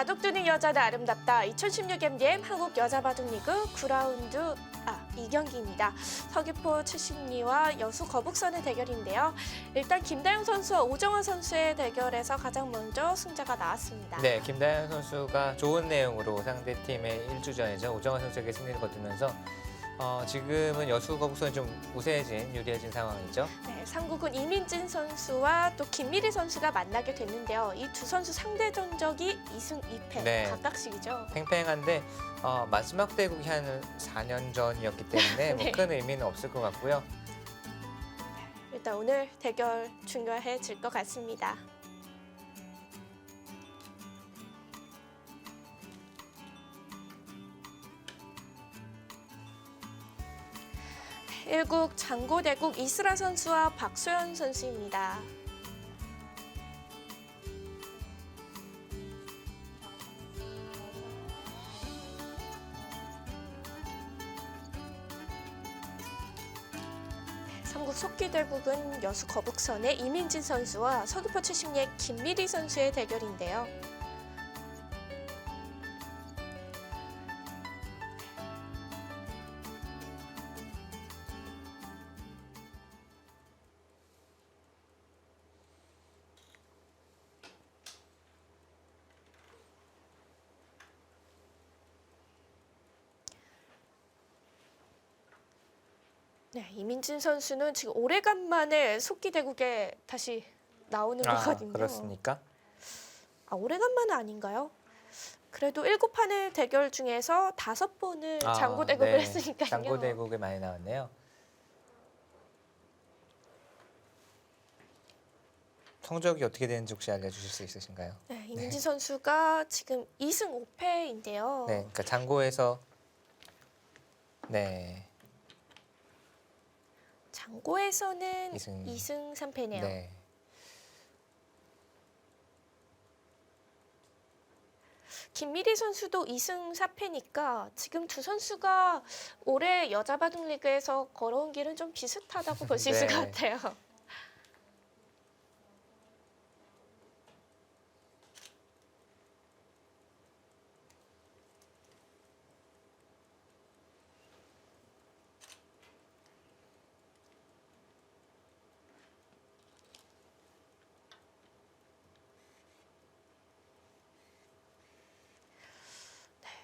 바둑 두는 여자는 아름답다. 2016 MDM 한국 여자 바둑리그 9라운드 2경기입니다. 서귀포 출신리와 여수 거북선의 대결인데요. 일단 김다영 선수와 오정화 선수의 대결에서 가장 먼저 승자가 나왔습니다. 네, 김다현 선수가 좋은 내용으로 상대팀의 1주전이죠. 오정화 선수에게 승리를 거두면서 지금은 여수 거북선이 좀 우세해진, 유리해진 상황이죠. 네, 상국은 이민진 선수와 또 김미리 선수가 만나게 됐는데요. 이 두 선수 상대 전적이 2승 2패 네. 각각씩이죠. 팽팽한데 마지막 대국이 한 4년 전이었기 때문에 네. 뭐 큰 의미는 없을 것 같고요. 일단 오늘 대결 중요해질 것 같습니다. 일국 장고대국 이슬아 선수와 박소연 선수입니다. 삼국 속기대국은 여수 거북선의 이민진 선수와 서귀포 출신의 김미리 선수의 대결인데요. 네, 이민진 선수는 지금 오래간만에 속기대국에 다시 나오는 거거든요. 그렇습니까? 오래간만은 아닌가요? 그래도 7판의 대결 중에서 5번을 장고대국을 네. 했으니까요. 장고대국에 많이 나왔네요. 성적이 어떻게 되는지 혹시 알려주실 수 있으신가요? 네, 이민진 선수가 지금 2승 5패인데요. 네, 그러니까 장고에서 네, 장고에서는 이승. 2승 3패네요. 네. 김미리 선수도 2승 4패니까 지금 두 선수가 올해 여자 바둑 리그에서 걸어온 길은 좀 비슷하다고 볼 수 있을 것 네. 같아요.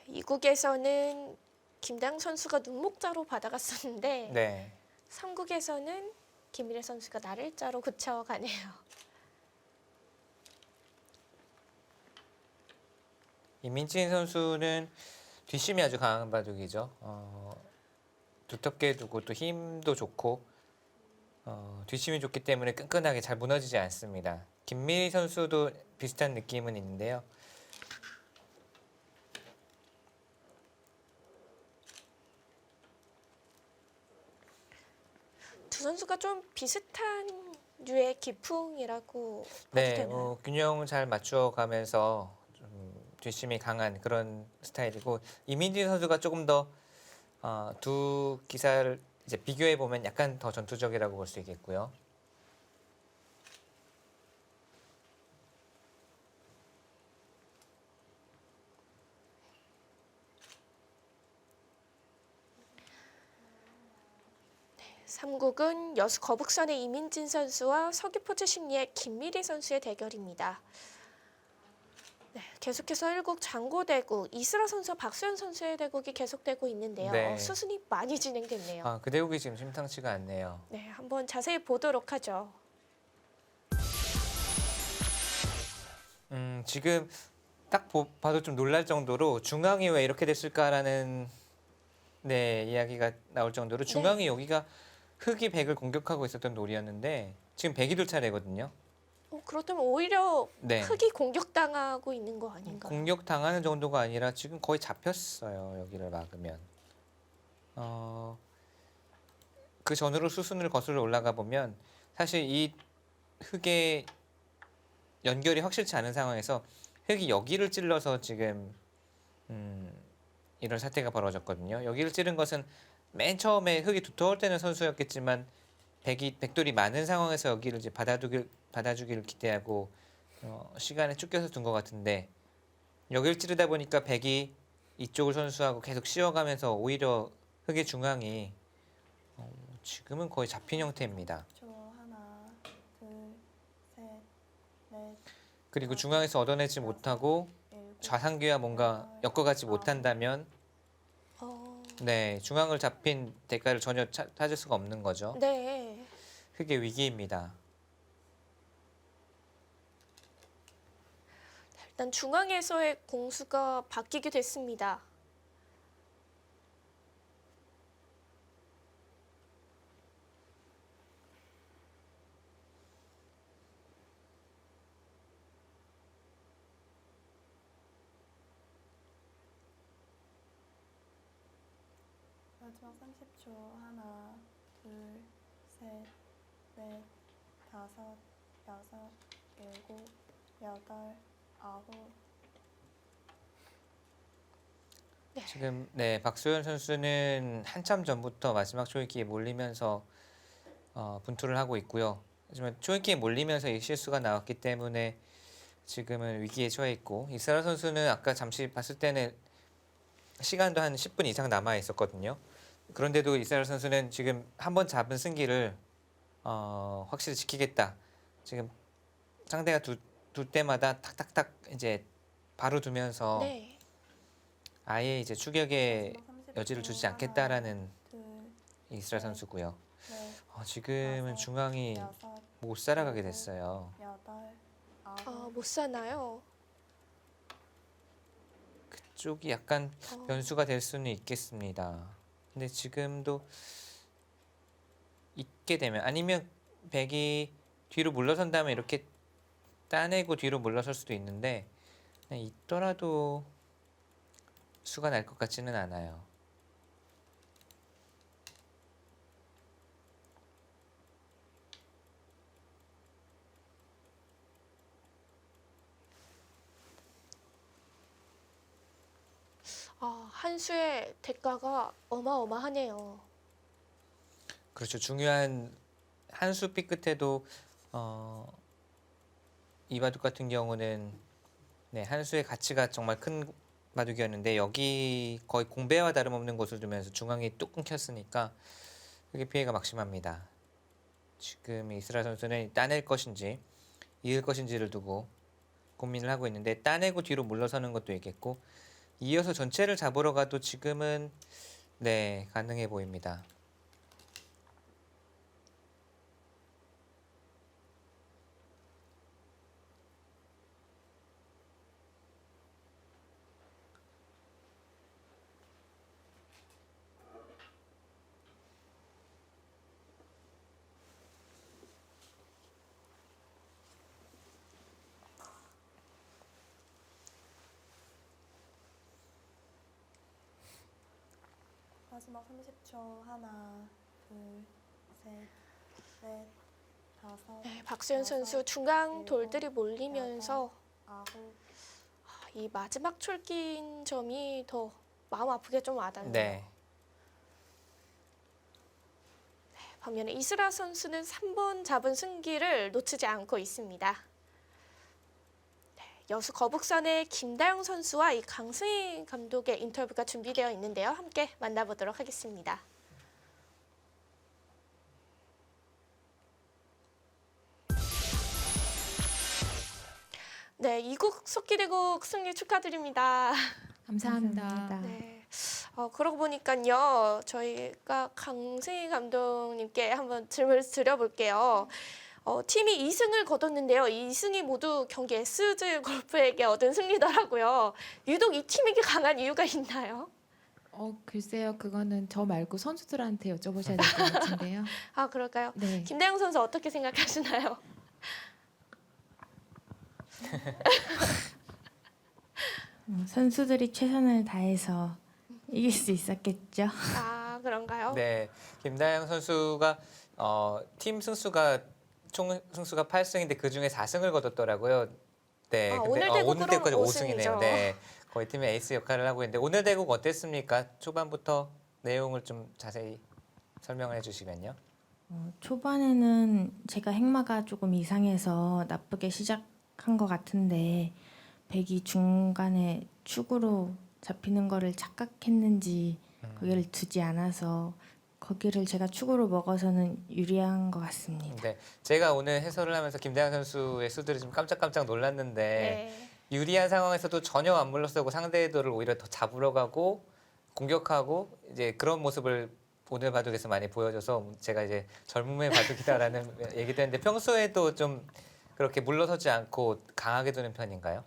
이국에서는 김다영 선수가 눈목자로 받아갔었는데 네. 삼국에서는 김미래 선수가 나를자로 그쳐가네요. 이민진 선수는 뒷심이 아주 강한 바둑이죠. 두텁게 두고 또 힘도 좋고 뒷심이 좋기 때문에 끈끈하게 잘 무너지지 않습니다. 김미리 선수도 비슷한 느낌은 있는데요. 두 선수가 좀 비슷한 류의 기풍이라고 봐도 네, 되나요? 균형을 잘 맞춰가면서 좀 뒷심이 강한 그런 스타일이고 이민진 선수가 조금 더 두 기사를 이제 비교해 보면 약간 더 전투적이라고 볼 수 있겠고요. 삼국은 여수 거북선의 이민진 선수와 서귀포 출신의 김미리 선수의 대결입니다. 네, 계속해서 1국 장고대국 이슬아 선수와 박소연 선수의 대국이 계속되고 있는데요. 네. 수순이 많이 진행됐네요. 그 대국이 지금 심상치가 않네요. 네, 한번 자세히 보도록 하죠. 지금 딱 봐도 좀 놀랄 정도로 중앙이 왜 이렇게 됐을까라는 이야기가 나올 정도로 중앙이 여기가 흑이 백을 공격하고 있었던 놀이였는데 지금 백이 돌 차례거든요. 그렇다면 오히려 네. 흑이 공격당하고 있는 거 아닌가요? 공격 당하는 정도가 아니라 지금 거의 잡혔어요. 여기를 막으면. 그 전으로 수순을 거슬러 올라가 보면 사실 이 흑의 연결이 확실치 않은 상황에서 흑이 여기를 찔러서 지금 이런 사태가 벌어졌거든요. 여기를 찌른 것은 맨 처음에 흑이 두터울 때는 선수였겠지만 백돌이 많은 상황에서 여기를 이제 받아주기를 기대하고 시간에 쫓겨서 둔 것 같은데 여길 찌르다 보니까 백이 이쪽을 선수하고 계속 씌워가면서 오히려 흑의 중앙이 지금은 거의 잡힌 형태입니다. 하나, 둘, 셋, 넷, 그리고 중앙에서 얻어내지 못하고 일곱, 좌상귀와 뭔가 엮어가지 못한다면 네, 중앙을 잡힌 대가를 전혀 찾을 수가 없는 거죠. 네. 흑의 위기입니다. 일단 중앙에서의 공수가 바뀌게 됐습니다. 마지막 30초. 하나, 둘, 셋, 넷, 다섯, 여섯, 일곱, 여덟, 아홉. 지금 네, 박소연 선수는 한참 전부터 마지막 초읽기에 몰리면서 분투를 하고 있고요. 하지만 초읽기에 몰리면서 이 실수가 나왔기 때문에 지금은 위기에 처해 있고, 이스라 선수는 아까 잠시 봤을 때는 시간도 한 10분 이상 남아 있었거든요. 그런데도 이스라 선수는 지금 한번 잡은 승기를 확실히 지키겠다. 지금 상대가 둘 때마다 탁탁탁 이제 바로 두면서 네. 아예 이제 추격에 마지막 30초. 여지를 주지 않겠다라는 하나, 둘, 이스라 선수고요. 넷, 지금은 중앙이 여섯, 못 살아가게 됐어요. 여덟, 아홉. 못 사나요? 그쪽이 약간 어, 변수가 될 수는 있겠습니다. 근데 지금도 있게 되면, 아니면 백이 뒤로 물러선 다음에 이렇게 따내고 뒤로 물러설 수도 있는데, 그냥 있더라도 수가 날 것 같지는 않아요. 한 수의 대가가 어마어마하네요. 그렇죠. 중요한 한 수 삐끗해도 이 바둑 같은 경우는 네, 한 수의 가치가 정말 큰 바둑이었는데, 여기 거의 공배와 다름없는 곳을 두면서 중앙이 뚝 끊겼으니까 그게 피해가 막심합니다. 지금 이스라 선수는 따낼 것인지 이을 것인지를 두고 고민을 하고 있는데, 따내고 뒤로 물러서는 것도 있겠고, 이어서 전체를 잡으러 가도 지금은 네, 가능해 보입니다. 마지막 30초. 하나, 둘, 셋, 넷, 다섯, 네, 박수현 여섯, 선수 중앙 일곱, 돌들이 몰리면서 아홉. 이 마지막 출기인 점이 더 마음 아프게 좀 와닿네요. 네. 반면에 이스라 선수는 3번 잡은 승기를 놓치지 않고 있습니다. 네, 여수 거북선의 김다영 선수와 이 강승희 감독의 인터뷰가 준비되어 있는데요. 함께 만나보도록 하겠습니다. 네, 이국 속기대국 승리 축하드립니다. 감사합니다. 네. 그러고 보니까요, 저희가 강승희 감독님께 한번 질문을 드려볼게요. 팀이 2승을 거뒀는데요. 이 2승이 모두 경기 SG 골프에게 얻은 승리더라고요. 유독 이 팀에게 강한 이유가 있나요? 글쎄요. 그거는 저 말고 선수들한테 여쭤보셔야 될 것 같은데요. 그럴까요? 네. 김다영 선수 어떻게 생각하시나요? 선수들이 최선을 다해서 이길 수 있었겠죠. 그런가요? 네, 김다영 선수가 팀 승수가 총 승수가 8승인데 그 중에 4승을 거뒀더라고요. 네, 오늘 대국으로는 대구까지 5승이죠. 5승이네요. 네, 거의 팀의 에이스 역할을 하고 있는데, 오늘 대국 어땠습니까? 초반부터 내용을 좀 자세히 설명을 해주시면요. 초반에는 제가 행마가 조금 이상해서 나쁘게 시작한 것 같은데 백이 중간에 축으로 잡히는 거를 착각했는지 거기를 두지 않아서 거기를 제가 축으로 먹어서는 유리한 것 같습니다. 네, 제가 오늘 해설을 하면서 김다영 선수의 수들이 좀 깜짝깜짝 놀랐는데 네. 유리한 상황에서도 전혀 안 물러서고 상대들을 오히려 더 잡으러 가고 공격하고 이제 그런 모습을 오늘 바둑에서 많이 보여줘서 제가 이제 젊음의 바둑이다라는 얘기도 했는데 평소에도 좀 그렇게 물러서지 않고 강하게 두는 편인가요?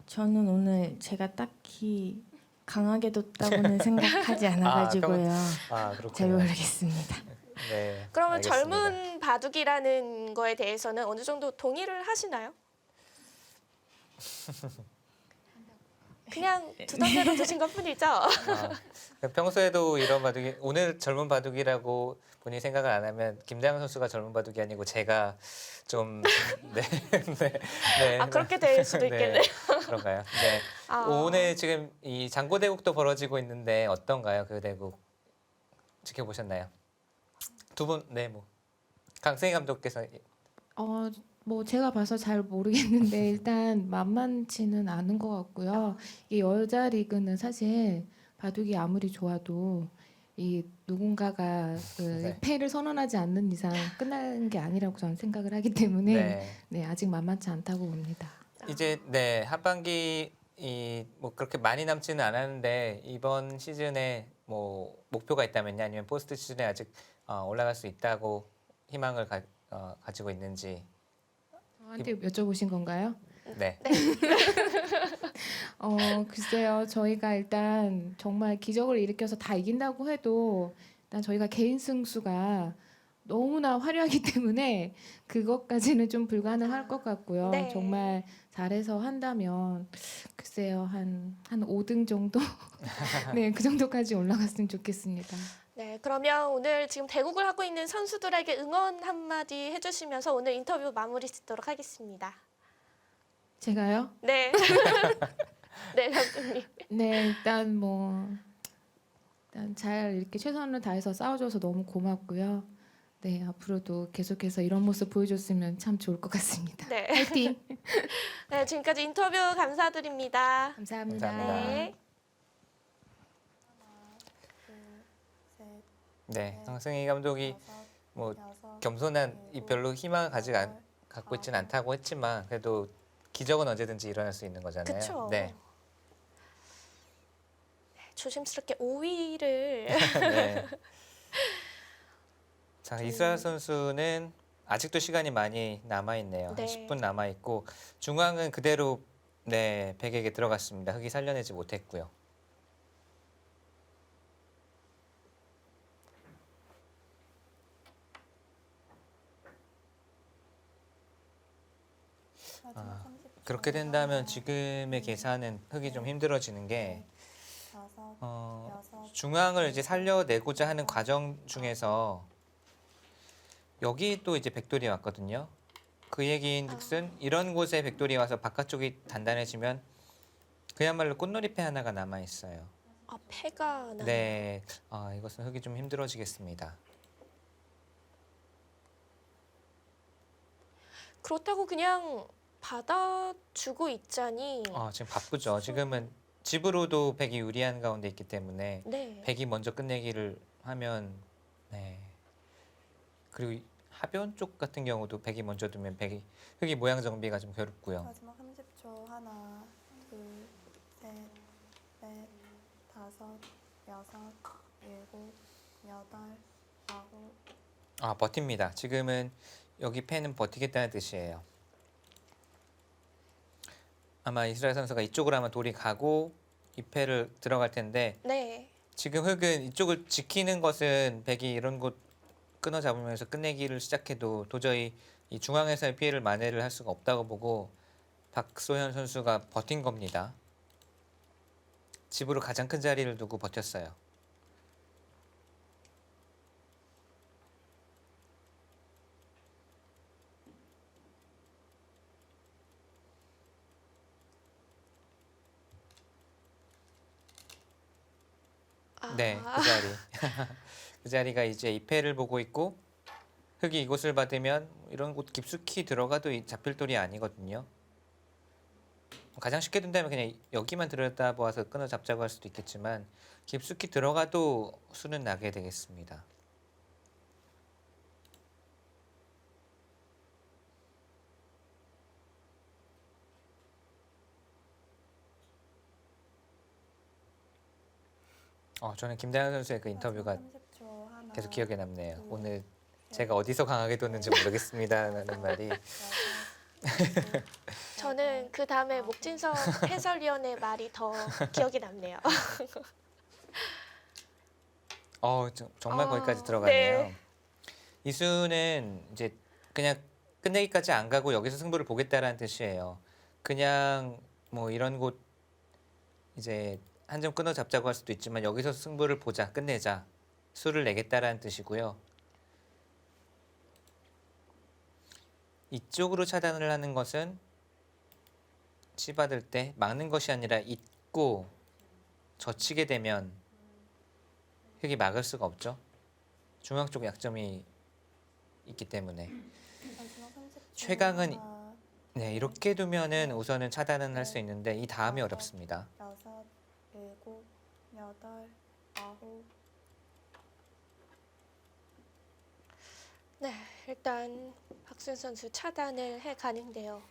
저는 오늘 제가 딱히 강하게 뒀다고는 생각하지 않아가지고요. 아, 잘 그렇군요. 모르겠습니다. 네. 그러면 알겠습니다. 젊은 바둑이라는 거에 대해서는 어느 정도 동의를 하시나요? 그냥 두던 대로 두신 것뿐이죠. 아, 평소에도 이런 바둑이 오늘 젊은 바둑이라고 본인이 생각을 안 하면 김다영 선수가 젊은 바둑이 아니고 제가 좀 네, 네, 네. 아 그렇게 될 수도 있겠네요. 그런가요? 네. 아. 오늘 지금 이 장고 대국도 벌어지고 있는데 어떤가요? 그 대국 지켜보셨나요? 두 분, 네, 뭐 강승희 감독께서 뭐 제가 봐서 잘 모르겠는데 일단 만만치는 않은 것 같고요. 이 여자 리그는 사실 바둑이 아무리 좋아도 이 누군가가 그 네. 패를 선언하지 않는 이상 끝나는 게 아니라고 저는 생각을 하기 때문에 네. 아직 만만치 않다고 봅니다. 이제 네 하반기 뭐 그렇게 많이 남지는 않았는데 이번 시즌에 뭐 목표가 있다면요, 아니면 포스트 시즌에 아직 올라갈 수 있다고 희망을 가지고 있는지. 저한테 여쭤보신 건가요? 네. 글쎄요. 저희가 일단 정말 기적을 일으켜서 다 이긴다고 해도 일단 저희가 개인 승수가 너무나 화려하기 때문에 그것까지는 좀 불가능할 것 같고요. 네. 정말 잘해서 한다면 글쎄요. 한 5등 정도? 네, 그 정도까지 올라갔으면 좋겠습니다. 네, 그러면 오늘 지금 대국을 하고 있는 선수들에게 응원 한마디 해주시면서 오늘 인터뷰 마무리 짓도록 하겠습니다. 제가요? 네. 네, 감독님. 네, 일단 잘 이렇게 최선을 다해서 싸워줘서 너무 고맙고요. 네, 앞으로도 계속해서 이런 모습 보여줬으면 참 좋을 것 같습니다. 네. 파이팅! 네, 지금까지 인터뷰 감사드립니다. 감사합니다. 감사합니다. 네. 셋, 네, 강승희 감독이 다섯, 뭐 여섯, 겸손한 이 별로 희망을 갖고 있지는 않다고 했지만 그래도 기적은 언제든지 일어날 수 있는 거잖아요. 그쵸. 네. 조심스럽게 5위를 네. 자, 이스라엘 선수는 아직도 시간이 많이 남아 있네요. 네. 한 10분 남아 있고 중앙은 그대로 네, 백에게 들어갔습니다. 흙이 살려내지 못했고요. 마지막 30초. 그렇게 된다면 지금의 계산은 흙이 좀 힘들어지는 게 다섯, 여섯, 중앙을 이제 살려내고자 하는 과정 중에서 여기 또 이제 백돌이 왔거든요. 그 얘기인즉슨 이런 곳에 백돌이 와서 바깥쪽이 단단해지면 그야말로 꽃놀이패 하나가 남아 있어요. 패가 나. 네, 이것은 흙이 좀 힘들어지겠습니다. 그렇다고 그냥 받아주고 있자니. 지금 바쁘죠. 지금은 집으로도 백이 유리한 가운데 있기 때문에 네. 백이 먼저 끝내기를 하면 네. 그리고 하변 쪽 같은 경우도 백이 먼저 두면 흙이 모양 정비가 좀 괴롭고요. 마지막 30초. 하나, 둘, 셋, 넷, 다섯, 여섯, 일곱, 여덟, 아홉. 버팁니다. 지금은 여기 패는 버티겠다는 뜻이에요. 아마 이스라엘 선수가 이쪽으로 아마 돌이 가고 이 패를 들어갈 텐데 네. 지금 흙은 이쪽을 지키는 것은 백이 이런 곳 끊어 잡으면서 끝내기를 시작해도 도저히 이 중앙에서의 피해를 만회를 할 수가 없다고 보고 박소현 선수가 버틴 겁니다. 집으로 가장 큰 자리를 두고 버텼어요. 네, 그 자리. 그 자리가 이제 이 패를 보고 있고 흙이 이곳을 받으면 이런 곳 깊숙이 들어가도 잡힐 돌이 아니거든요. 가장 쉽게 둔다면 그냥 여기만 들여다보아서 끊어 잡자고 할 수도 있겠지만 깊숙이 들어가도 수는 나게 되겠습니다. 저는 김다현 선수의 그 인터뷰가 30초 하나, 계속 기억에 남네요. 둘, 오늘 셋, 제가 어디서 강하게 뒀는지 모르겠습니다라는 말이 여섯, 일곱, 저는 그 다음에 목진석 해설위원의 말이 더 기억에 남네요. 정말 아, 거기까지 들어가네요. 네. 이수는 이제 그냥 끝내기까지 안 가고 여기서 승부를 보겠다라는 뜻이에요. 그냥 뭐 이런 곳 이제 한 점 끊어 잡자고 할 수도 있지만 여기서 승부를 보자, 끝내자, 수를 내겠다라는 뜻이고요. 이쪽으로 차단을 하는 것은 치받을 때 막는 것이 아니라 잇고 젖히게 되면 흙이 막을 수가 없죠. 중앙 쪽 약점이 있기 때문에 마지막 30초 최강은 하나, 네, 이렇게 두면은 우선은 차단은 할 수 있는데 이 다음이 다섯, 어렵습니다. 여섯, 일곱, 여덟, 아홉. 네, 일단 박수현 선수 차단을 해 가는데요.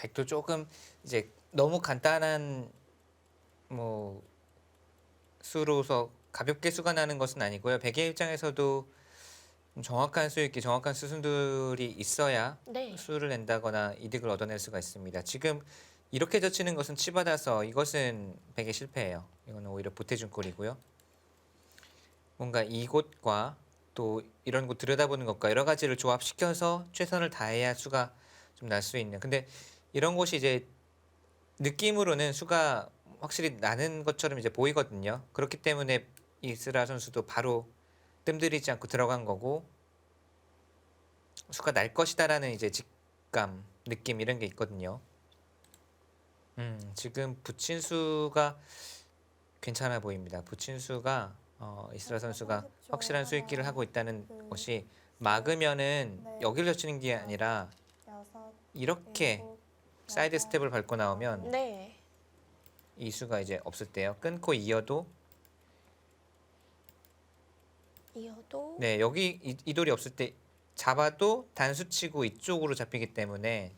백도 조금 이제 너무 간단한 뭐 수로서 가볍게 수가 나는 것은 아니고요. 백의 입장에서도 정확한 수익기, 정확한 수순들이 있어야 네. 수를 낸다거나 이득을 얻어낼 수가 있습니다. 지금 이렇게 젖히는 것은 치받아서 이것은 백의 실패예요. 이거는 오히려 보태준 꼴이고요. 뭔가 이곳과 또 이런 곳 들여다보는 것과 여러 가지를 조합시켜서 최선을 다해야 수가 좀 날 수 있는. 근데 이런 곳이 이제 느낌으로는 수가 확실히 나는 것처럼 이제 보이거든요. 그렇기 때문에 이스라 선수도 바로 뜸들이지 않고 들어간 거고 수가 날 것이다라는 이제 직감, 느낌 이런 게 있거든요. 지금 붙인 수가 괜찮아 보입니다. 붙인 수가 이스라 선수가 확실한 수익기를 하고 있다는 것이 막으면은 여기를 젖히는 게 아니라 여섯, 이렇게 일곱, 사이드 여덟, 스텝을 밟고 나오면 네. 이 수가 이제 없을 때요. 끊고 이어도 이어도 네 여기 이 돌이 없을 때 잡아도 단수치고 이쪽으로 잡히기 때문에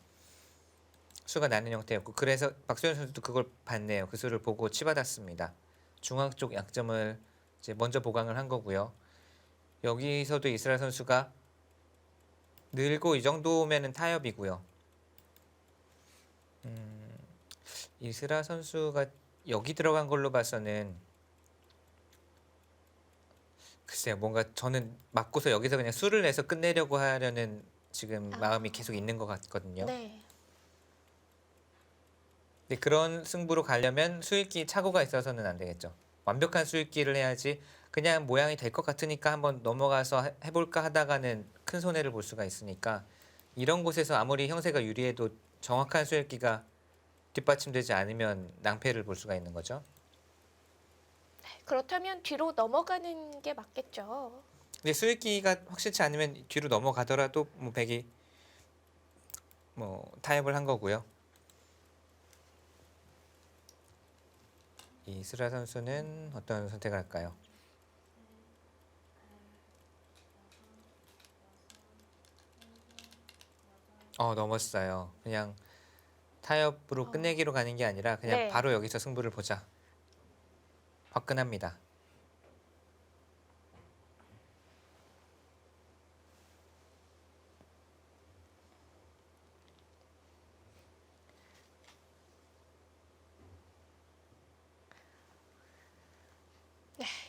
수가 나는 형태였고 그래서 박소연 선수도 그걸 봤네요. 그 수를 보고 치받았습니다. 중앙 쪽 약점을 이제 먼저 보강을 한 거고요. 여기서도 이스라 선수가 늘고 이 정도면은 타협이고요. 이스라 선수가 여기 들어간 걸로 봐서는 글쎄요, 뭔가 저는 맞고서 여기서 그냥 수를 내서 끝내려고 하려는 지금 마음이 계속 있는 것 같거든요. 네. 근데 그런 승부로 가려면 수익기 착오가 있어서는 안 되겠죠. 완벽한 수익기를 해야지 그냥 모양이 될 것 같으니까 한번 넘어가서 해볼까 하다가는 큰 손해를 볼 수가 있으니까 이런 곳에서 아무리 형세가 유리해도 정확한 수익기가 뒷받침되지 않으면 낭패를 볼 수가 있는 거죠. 그렇다면 뒤로 넘어가는 게 맞겠죠. 근데 수익기가 확실치 않으면 뒤로 넘어가더라도 뭐 백이 뭐 타협을 한 거고요. 이스라 선수는 어떤 선택을 할까요? 넘었어요. 그냥 타협으로 끝내기로 가는 게 아니라 그냥 네. 바로 여기서 승부를 보자. 화끈합니다.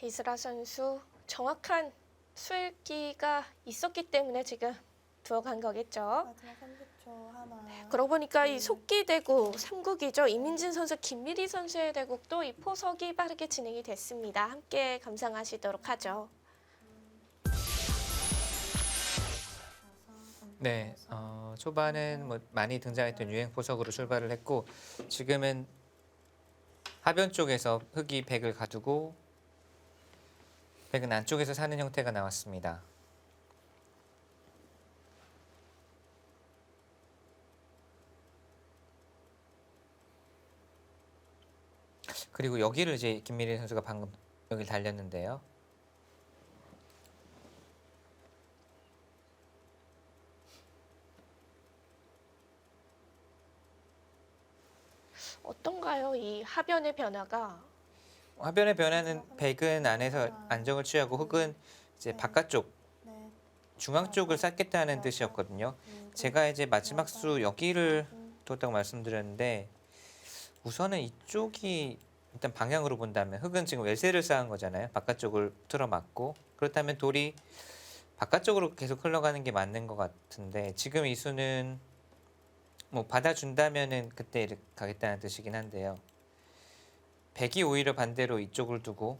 이스라 선수 정확한 수일기가 있었기 때문에 지금 들어간 거겠죠. 마지막 30초. 하나. 그러고 보니까 이 둘, 속기 대국 3국이죠. 이민진 선수, 김미리 선수의 대국도 이 포석이 빠르게 진행이 됐습니다. 함께 감상하시도록 하죠. 네, 초반은 뭐 많이 등장했던 유행 포석으로 출발을 했고 지금은 하변 쪽에서 흑이 백을 가두고 백은 안쪽에서 사는 형태가 나왔습니다. 그리고 여기를 이제 김미리 선수가 방금 여기 달렸는데요. 어떤가요? 이 하변의 변화가. 화변의 변화는 백은 안에서 안정을 취하고 흑은 이제 바깥쪽 넷, 중앙 쪽을 쌓겠다는 뜻이었거든요. 일곱, 제가 이제 마지막 수 여기를 여덟, 뒀다고 말씀드렸는데 우선은 이쪽이 일단 방향으로 본다면 흑은 지금 외세를 쌓은 거잖아요. 바깥쪽을 틀어막고 그렇다면 돌이 바깥쪽으로 계속 흘러가는 게 맞는 것 같은데 지금 이 수는 뭐 받아준다면은 그때 이렇게 가겠다는 뜻이긴 한데요. 백이 오히려 반대로 이쪽을 두고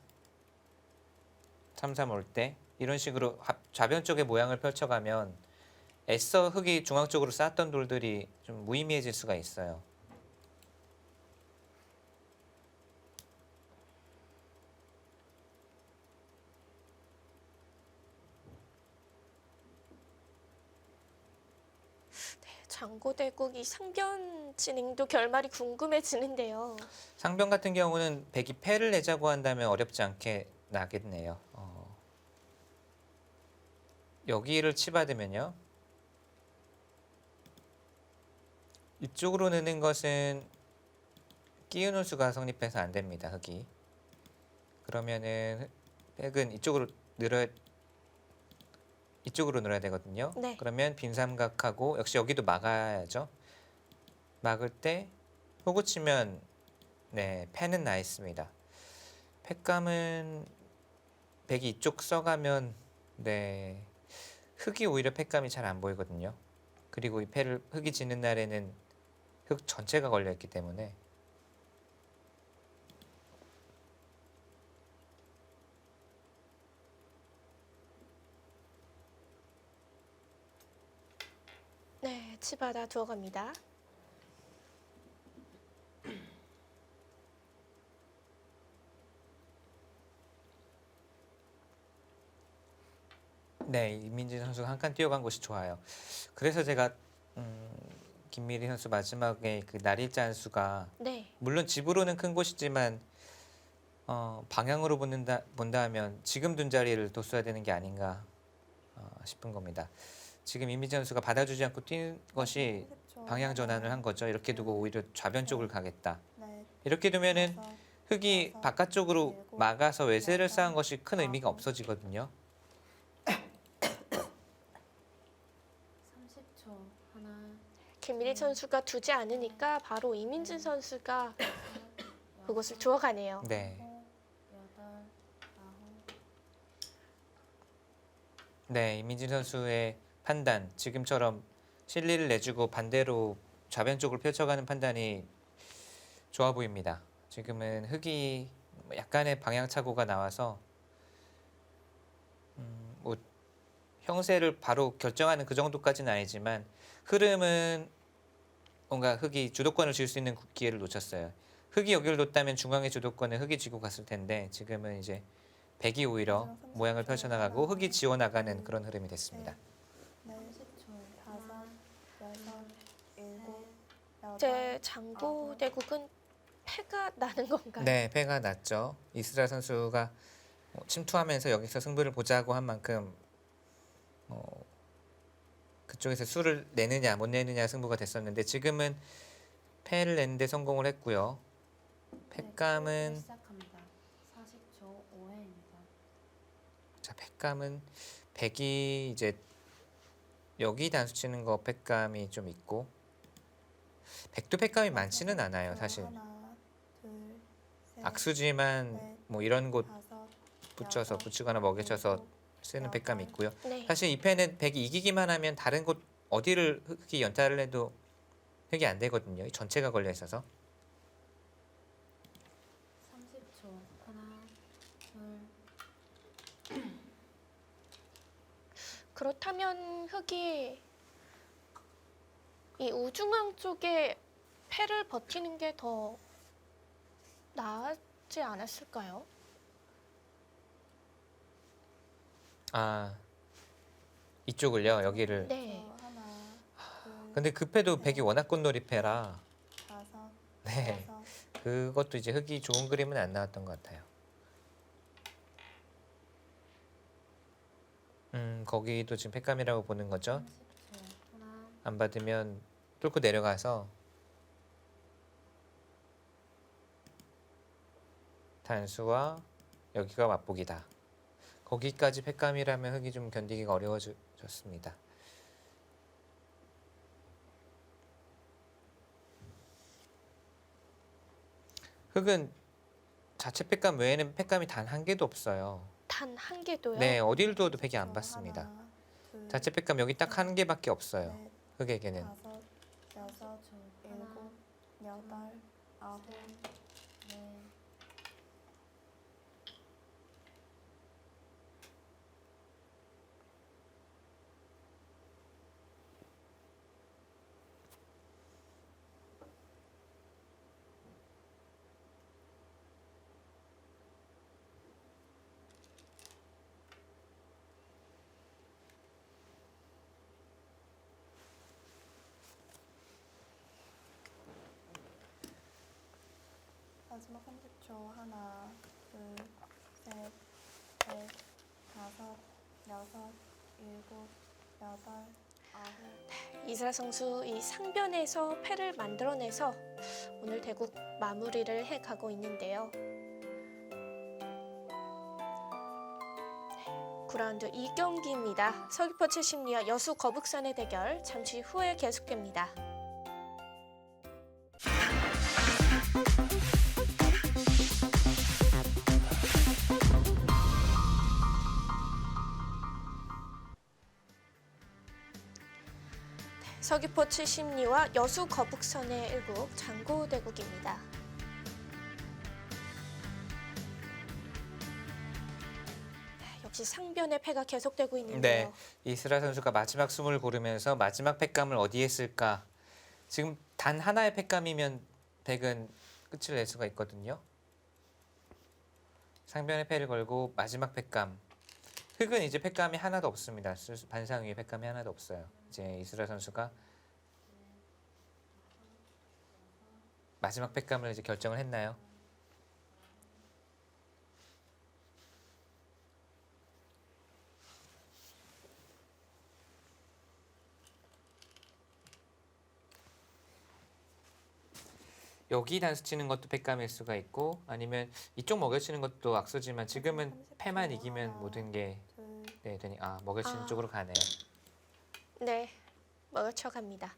3-3 올 때 이런 식으로 좌변 쪽의 모양을 펼쳐가면 애써 흑이 중앙 쪽으로 쌓았던 돌들이 좀 무의미해질 수가 있어요. 장고대국 이 상변 진행도 결말이 궁금해지는데요. 상변 같은 경우는 백이 패를 내자고 한다면 어렵지 않게 나겠네요. 여기를 치받으면요. 이쪽으로 느는 것은 끼우는 수가 성립해서 안 됩니다. 흑이. 그러면은 백은 이쪽으로 늘어야 되거든요. 네. 그러면 빈 삼각하고 역시 여기도 막아야죠. 막을 때 호구 치면 네, 패는 나 있습니다. 패감은 백이 이쪽 써가면 네, 흑이 오히려 패감이 잘 안 보이거든요. 그리고 이 패를 흑이 지는 날에는 흑 전체가 걸려있기 때문에 네, 치받아 두어갑니다. 네, 이민진 선수가 한 칸 뛰어간 것이 좋아요. 그래서 제가 김미리 선수 마지막에 그 날일자 한 수가 네, 물론 집으로는 큰 곳이지만 방향으로 본다 하면 지금 둔 자리를 뒀어야 되는 게 아닌가 싶은 겁니다. 지금 이민진 선수가 받아주지 않고 뛴 것이 30초. 방향 전환을 한 거죠. 이렇게 두고 오히려 좌변 쪽을 가겠다. 넷, 이렇게 두면은 다섯, 흑이 여섯, 바깥쪽으로 일곱, 막아서 외세를 여덟, 쌓은 것이 큰 의미가 아홉. 없어지거든요. 30초. 하나. 김미리 선수가 두지 않으니까 바로 이민진 선수가 그곳을 두어가네요. 네. 여덟, 아홉. 네, 이민진 선수의 판단 지금처럼 실리를 내주고 반대로 좌변 쪽을 펼쳐가는 판단이 좋아 보입니다. 지금은 흑이 약간의 방향 착오가 나와서 뭐 형세를 바로 결정하는 그 정도까지는 아니지만 흐름은 뭔가 흑이 주도권을 쥘 수 있는 기회를 놓쳤어요. 흑이 여기를 뒀다면 중앙의 주도권은 흑이 쥐고 갔을 텐데 지금은 이제 백이 오히려 모양을 펼쳐나가고 흑이 지워나가는 그런 흐름이 됐습니다. 넷, 30초. 다섯, 여섯, 일곱, 여덟, 제 장고대국은 패가 나는 건가요? 네, 패가 났죠. 이스라 선수가 침투하면서 여기서 승부를 보자고 한 만큼 그쪽에서 수를 내느냐 못 내느냐 승부가 됐었는데 지금은 패를 내는데 성공을 했고요. 패감은 시작합니다. 40초 5회입니다. 자, 패감은 백이 이제 여기 단수 치는 거 패감이 좀 있고 백도 패감이 많지는 않아요, 사실. 하나, 둘, 셋, 악수지만 넷, 뭐 이런 곳 다섯, 붙여서 여섯, 붙이거나 먹여쳐서 일곱, 쓰는 팩감이 있고요. 네. 사실 이 펜은 팩이 이기기만 하면 다른 곳 어디를 흙이 연타를 해도 흙이 안 되거든요. 이 전체가 걸려 있어서. 30초. 하나, 둘. 그렇다면 흙이 이 우중앙 쪽에 패를 버티는 게 더 나았지 않았을까요? 아, 이쪽을요. 여기를. 네. 하나, 둘, 근데 그 패도 팩이 워낙 꽃놀이 패라. 다섯, 네. 여섯, 그것도 이제 흙이 좋은 그림은 안 나왔던 것 같아요. 거기도 지금 팩감이라고 보는 거죠. 30초. 하나, 안 받으면 뚫고 내려가서 단수와 여기가 맞보기다. 거기까지 팩감이라면 흙이 좀 견디기가 어려워졌습니다. 흙은 자체 팩감 외에는 팩감이 단 한 개도 없어요. 단 한 개도요? 네, 어딜 두어도 팩이 안 30초. 받습니다. 하나, 둘, 자체 팩감 여기 딱 한 개밖에 없어요. 넷, 흙에게는. 다섯, 여섯, 일곱, 여덟, 아홉, 네. 마지막 30초. 하나, 둘, 셋, 넷, 다섯, 여섯, 일곱, 여덟, 아홉. 이스라 선수 이 상변에서 패를 만들어내서 오늘 대국 마무리를 해가고 있는데요. 9라운드 2경기입니다. 서귀포 최심리와 여수 거북선의 대결 잠시 후에 계속됩니다. 서귀포 최심리와 여수 거북선의 일국 장고대국입니다. 역시 상변의 패가 계속되고 있는데요. 네, 이스라 선수가 마지막 숨을 고르면서 마지막 팩감을 어디에 쓸까? 지금 단 하나의 팩감이면 팩은 끝을 낼 수가 있거든요. 상변의 패를 걸고 마지막 팩감. 흙은 이제 팩감이 하나도 없습니다. 반상 위에 팩감이 하나도 없어요. 이제 이스라 선수가 마지막 팩감을 이제 결정을 했나요? 여기 단수 치는 것도 팩감일 수가 있고 아니면 이쪽 먹여치는 것도 악수지만 지금은 패만 이기면 모든 게 둘, 되니 먹여치는 아. 쪽으로 가네요. 네, 먹어쳐 갑니다.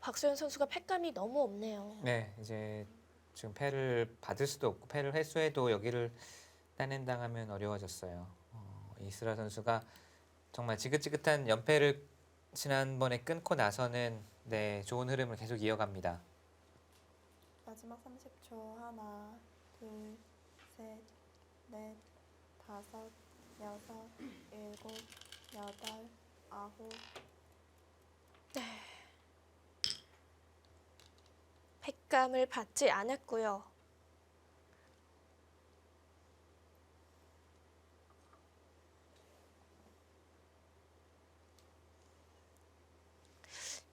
박소연 선수가 패감이 너무 없네요. 네, 이제 지금 패를 받을 수도 없고 패를 회수해도 여기를 따낸당하면 어려워졌어요. 이스라 선수가 정말 지긋지긋한 연패를 지난번에 끊고 나서는 좋은 흐름을 계속 이어갑니다. 마지막 30초. 하나, 둘, 셋, 넷, 다섯, 여섯, 일곱, 여덟, 아홉. 패감을 받지 않았고요.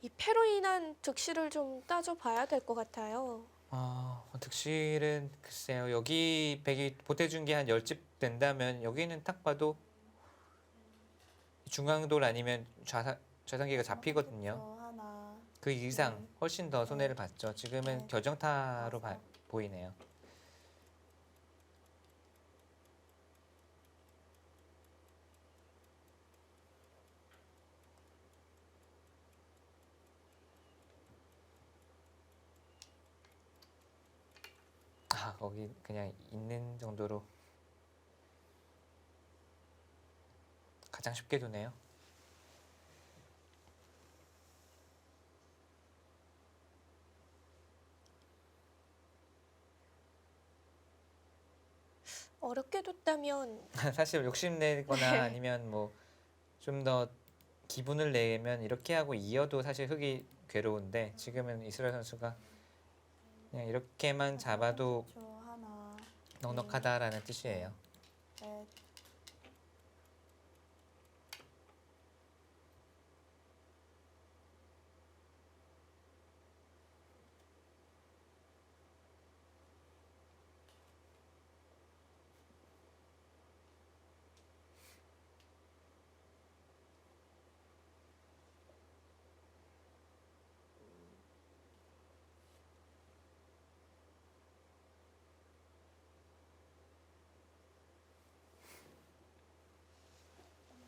이 패로 인한 득실을 좀 따져봐야 될 것 같아요. 득실은 글쎄요. 여기 백이 보태준 게 한 10집 된다면 여기는 딱 봐도 중앙돌 아니면 좌상기가 잡히거든요. 30초. 하나, 그 이상 훨씬 더 손해를 봤죠. 지금은 결정타로 보이네요. 거기 그냥 있는 정도로 가장 쉽게 두네요. 어렵게 뒀다면 사실 욕심내거나 네. 아니면 뭐 좀 더 기분을 내면 이렇게 하고 이어도 사실 흙이 괴로운데 지금은 이스라엘 선수가 그냥 이렇게만 잡아도 30초. 하나, 넉넉하다라는 뜻이에요. 넷,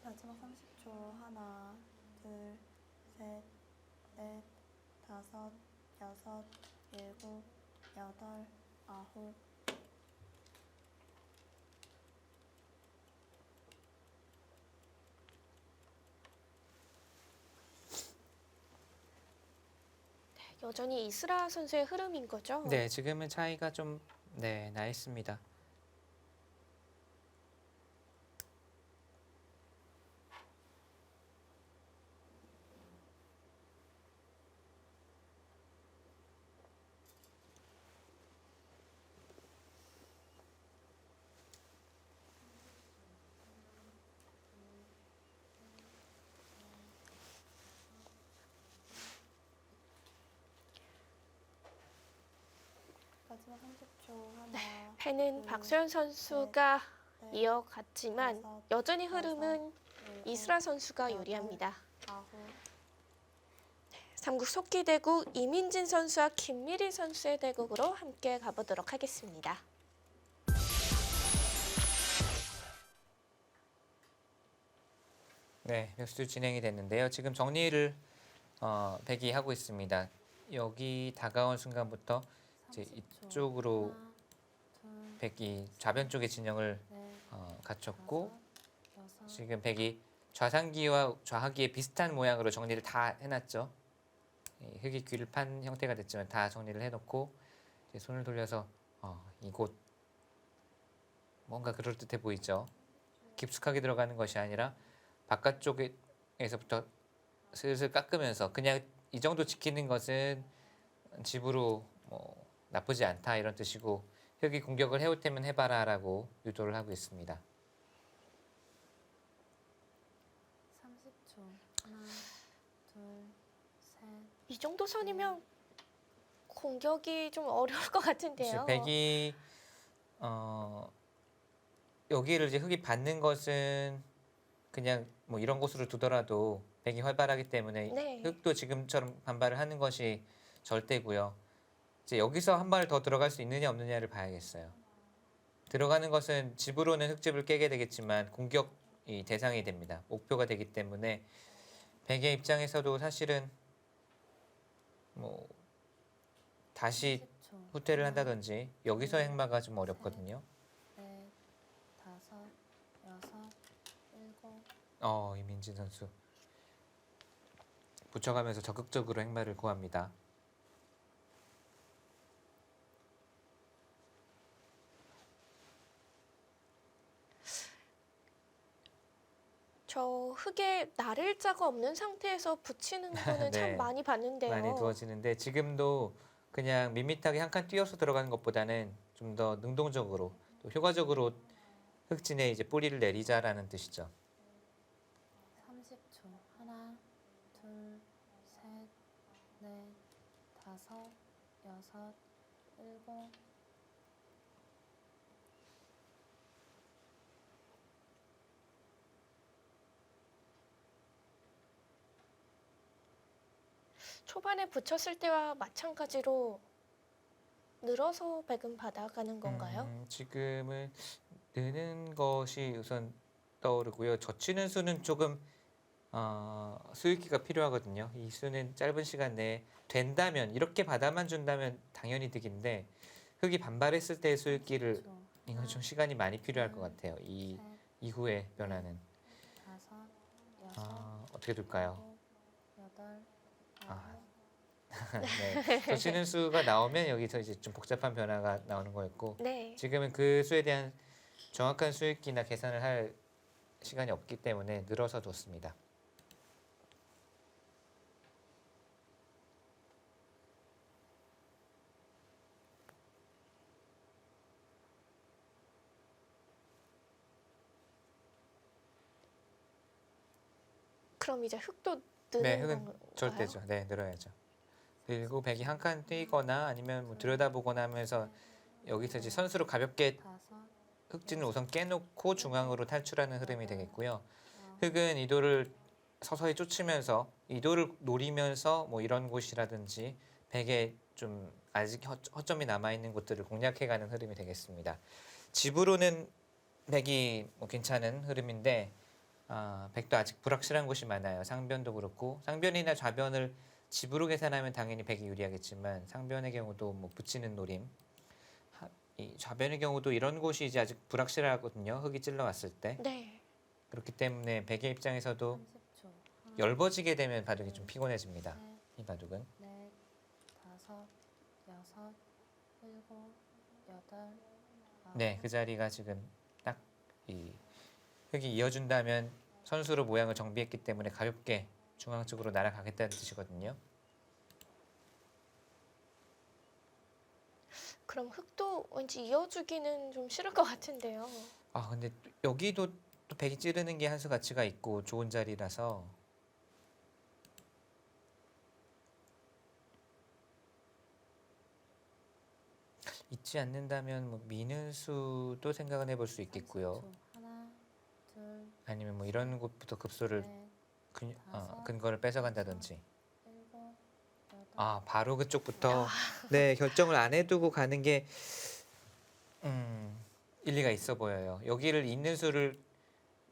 마지막 30초. 하나, 둘, 셋, 넷, 다섯, 여섯, 일곱, 여덟, 아홉. 여전히 이스라 선수의 흐름인 거죠? 네, 지금은 차이가 좀 나 있습니다. 마지막 30초. 하나, 패는 둘, 박소연 선수가 넷, 이어갔지만 다섯, 여전히 흐름은 일곱, 이스라 선수가 여덟, 유리합니다. 아홉. 삼국 속기대국 이민진 선수와 김미리 선수의 대국으로 함께 가보도록 하겠습니다. 네, 믹스 진행이 됐는데요. 지금 정리를 백이 하고 있습니다. 여기 다가온 순간부터 이제 30초. 이쪽으로 하나, 둘, 백이 좌변 쪽의 진영을 넷, 갖췄고 다섯, 여섯, 지금 백이 좌상기와 좌하기의 비슷한 모양으로 정리를 다 해놨죠. 이 흙이 귀를 판 형태가 됐지만 다 정리를 해놓고 이제 손을 돌려서 이곳 뭔가 그럴듯해 보이죠. 깊숙하게 들어가는 것이 아니라 바깥쪽에서부터 슬슬 깎으면서 그냥 이 정도 지키는 것은 집으로 뭐 나쁘지 않다 이런 뜻이고 흙이 공격을 해올 테면 해봐라라고 유도를 하고 있습니다. 30초. 하나, 둘, 셋. 이 정도 선이면 공격이 좀 어려울 것 같은데요. 백이 여기를 이제 흙이 받는 것은 그냥 뭐 이런 곳으로 두더라도 백이 활발하기 때문에 네. 흙도 지금처럼 반발을 하는 것이 절대고요. 이제 여기서 한 발 더 들어갈 수 있느냐 없느냐를 봐야겠어요. 들어가는 것은 집으로는 흙집을 깨게 되겠지만 공격이 대상이 됩니다. 목표가 되기 때문에 백의 입장에서도 사실은 뭐 다시 10초. 후퇴를 하나, 한다든지 여기서 행마가 좀 어렵거든요. 넷, 다섯, 여섯, 일곱. 이민진 선수 붙여가면서 적극적으로 행마를 구합니다. 저 흙에 나를자가 없는 상태에서 붙이는 거는 네. 참 많이 봤는데요. 많이 두어지는데 지금도 그냥 밋밋하게 한 칸 뛰어서 들어가는 것보다는 좀 더 능동적으로 또 효과적으로 흙진에 이제 뿌리를 내리자라는 뜻이죠. 30초. 하나, 둘, 셋, 넷, 다섯, 여섯, 일곱. 초반에 붙였을 때와 마찬가지로 늘어서 백은 받아가는 건가요? 지금은 느는 것이 우선 떠오르고요. 젖히는 수는 조금 수익기가 필요하거든요. 이 수는 짧은 시간 내에 된다면 이렇게 받아만 준다면 당연히 득인데 흙이 반발했을 때의 수익기를 30초. 이건 좀 시간이 많이 필요할 것 같아요. 이 셋, 이후의 변화는 다섯, 여섯, 어떻게 될까요? 일곱, 여덟, 아. 아홉. 네. 젖히는 수가 나오면 여기서 이제 좀 복잡한 변화가 나오는 거였고 네. 지금은 그 수에 대한 정확한 수익기나 계산을 할 시간이 없기 때문에 늘어서 뒀습니다. 그럼 이제 흙도 느는 네, 흙은 건가요? 절대죠. 네, 늘어야죠. 그리고 백이 한 칸 뛰거나 아니면 뭐 들여다보거나 하면서 여기서 이제 선수로 가볍게 다섯, 흙진을 우선 깨놓고 중앙으로 탈출하는 흐름이 되겠고요. 아홉, 흙은 이도를 서서히 쫓으면서 이도를 노리면서 뭐 이런 곳이라든지 백에 좀 아직 허점이 남아 있는 곳들을 공략해가는 흐름이 되겠습니다. 집으로는 백이 뭐 괜찮은 흐름인데 백도 아직 불확실한 곳이 많아요. 상변도 그렇고 상변이나 좌변을 집으로 계산하면 당연히 백이 유리하겠지만 상변의 경우도 뭐 붙이는 노림, 이 좌변의 경우도 이런 곳이 이제 아직 불확실하거든요. 흙이 찔러왔을 때. 네. 그렇기 때문에 백의 입장에서도 30초. 하나, 열버지게 되면 바둑이 좀 피곤해집니다. 셋, 이 바둑은. 넷, 다섯, 여섯, 일곱, 여덟, 아홉. 네, 그 자리가 지금 딱 이 흙이 이어준다면 선수로 모양을 정비했기 때문에 가볍게 중앙 쪽으로 날아가겠다는 뜻이거든요. 그럼 흙도 왠지 이어주기는 좀 싫을 것 같은데요. 근데 여기도 또 백이 찌르는 게 한 수 가치가 있고 좋은 자리라서 잊지 않는다면 뭐 미는 수도 생각은 해볼 수 있겠고요. 30초. 하나, 둘, 아니면 뭐 이런 곳부터 급소를 넷, 근거를 뺏어간다든지. 일곱, 여덟. 바로 그쪽부터 네 결정을 안 해두고 가는 게 일리가 있어 보여요. 여기를 있는 수를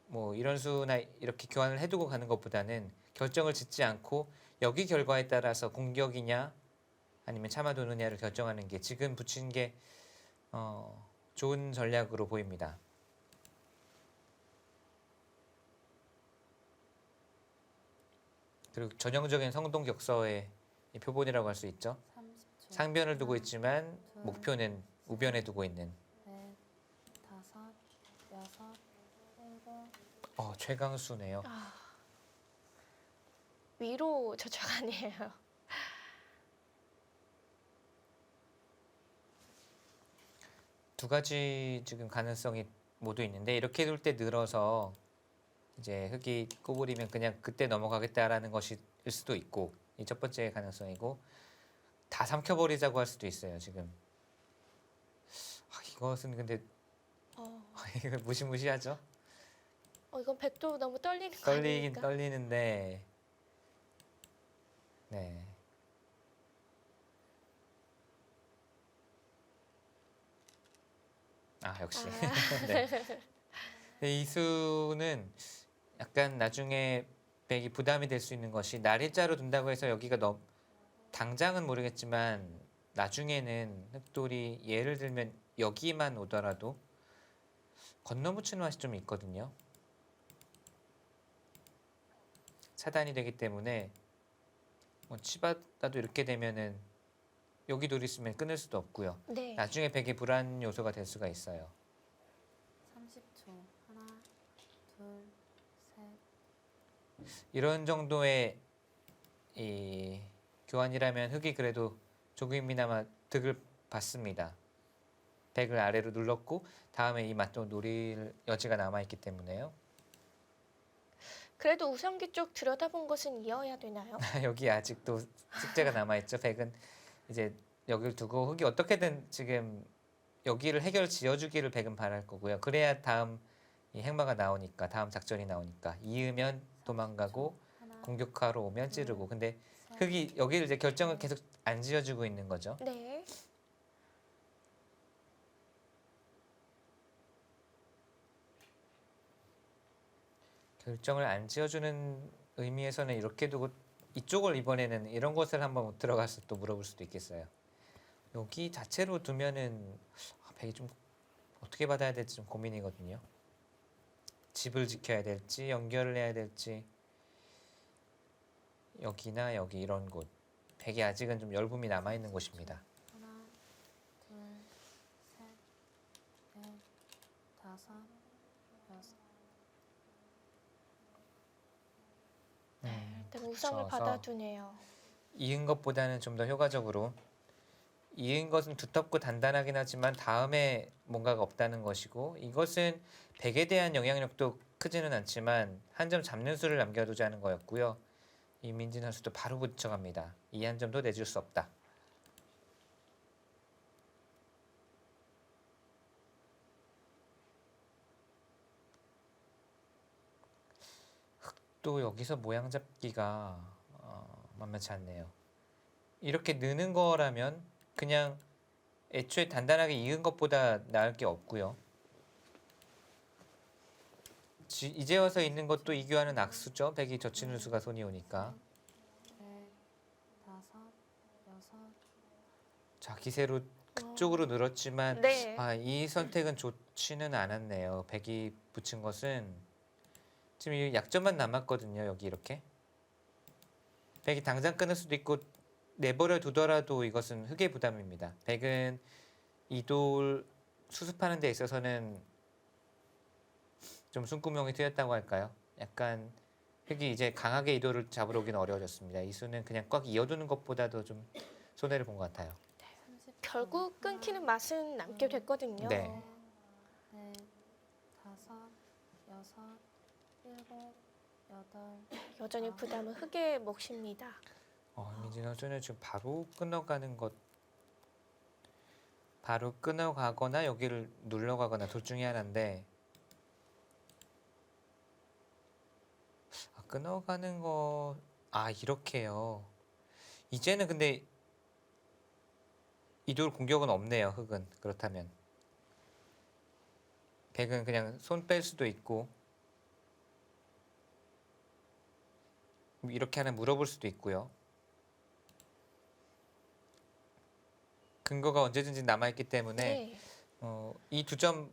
뭐 이런 수나 이렇게 교환을 해두고 가는 것보다는 결정을 짓지 않고 여기 결과에 따라서 공격이냐 아니면 참아두느냐를 결정하는 게 지금 붙인 게 좋은 전략으로 보입니다. 그리고 전형적인 성동격서의 이 표본이라고 할 수 있죠. 30초. 상변을 두고 하나, 있지만 둘, 목표는 우변에 두고 있는 넷, 다섯, 여섯, 일곱. 최강수네요. 위로 저쪽아니에요. 두 가지 지금 가능성이 모두 있는데 이렇게 둘 때 늘어서 이제 흙이 꼬부리면 그냥 그때 넘어가겠다라는 것일 수도 있고 이 첫 번째 가능성이고 다 삼켜버리자고 할 수도 있어요. 지금 이것은 근데 이거 무시무시하죠. 이건 백도 너무 떨리는 거 떨리긴 아닙니까? 떨리는데 네. 역시 네. 이 수는 약간 나중에 백이 부담이 될 수 있는 것이 날일자로 둔다고 해서 여기가 당장은 모르겠지만 나중에는 흑돌이 예를 들면 여기만 오더라도 건너붙이는 맛이 좀 있거든요. 차단이 되기 때문에 뭐 치받아도 이렇게 되면은 여기 돌이 있으면 끊을 수도 없고요. 네. 나중에 백의 불안 요소가 될 수가 있어요. 30초. 하나, 둘, 셋. 이런 정도의 이 교환이라면 흑이 그래도 조금이나마 득을 받습니다. 백을 아래로 눌렀고 다음에 이 맛도 노릴 여지가 남아있기 때문에요. 그래도 우성기 쪽 들여다본 것은 이어야 되나요? 여기 아직도 숙제가 남아있죠. 백은 이제 여기를 두고 흑이 어떻게든 지금 여기를 해결 지어주기를 백은 바랄 거고요. 그래야 다음 이 행마가 나오니까 다음 작전이 나오니까 이으면 도망가고 하나, 공격하러 오면 찌르고 근데 셋. 흑이 여기를 이제 결정을 계속 안 지어주고 있는 거죠. 네. 결정을 안 지어주는 의미에서는 이렇게 두고 이쪽을 이번에는 이런 곳을 한번 들어가서 또 물어볼 수도 있겠어요. 여기 자체로 두면은 백이 좀 어떻게 받아야 될지 좀 고민이거든요. 집을 지켜야 될지 연결을 해야 될지 여기나 여기 이런 곳 백이 아직은 좀 열붐이 남아 있는 곳입니다. 하나, 둘, 셋, 넷, 다섯, 여섯. 일단 우상을 붙여서 받아두네요. 이은 것보다는 좀 더 효과적으로 이은 것은 두텁고 단단하긴 하지만 다음에 뭔가가 없다는 것이고 이것은 백에 대한 영향력도 크지는 않지만 한 점 잡는 수를 남겨두자는 거였고요. 이민진 선수도 바로 붙여갑니다. 이 한 점도 내줄 수 없다. 또 여기서 모양 잡기가 만만치 않네요. 이렇게 느는 거라면 그냥 애초에 단단하게 이은 것보다 나을 게 없고요. 이제 와서 있는 것도 이교환은 악수죠. 백이 젖히는 수가 손이 오니까. 넷, 다섯, 여섯. 자 기세로 그쪽으로 늘었지만 네. 이 선택은 좋지는 않았네요. 백이 붙인 것은 지금 이 약점만 남았거든요. 여기 이렇게 백이 당장 끊을 수도 있고 내버려 두더라도 이것은 흑의 부담입니다. 백은 이돌 수습하는 데 있어서는 좀 숨구멍이 트였다고 할까요? 약간 흑이 이제 강하게 이돌을 잡으러 오긴 어려워졌습니다. 이 수는 그냥 꽉 이어두는 것보다도 좀 손해를 본 것 같아요. 30초. 결국 끊기는 맛은 남게 됐거든요. 네. 넷, 다섯, 여섯, 일곱, 여덟. 여전히 부담은 흑의 몫입니다. 민진 선수는 지금 바로 끊어가는 것, 바로 끊어가거나 여기를 눌러가거나 둘 중에 하나인데 끊어가는 거, 이렇게요. 이제는 근데 이돌 공격은 없네요. 흑은 그렇다면 백은 그냥 손 뺄 수도 있고 이렇게 하나 물어볼 수도 있고요. 근거가 언제든지 남아있기 때문에 네. 이 두 점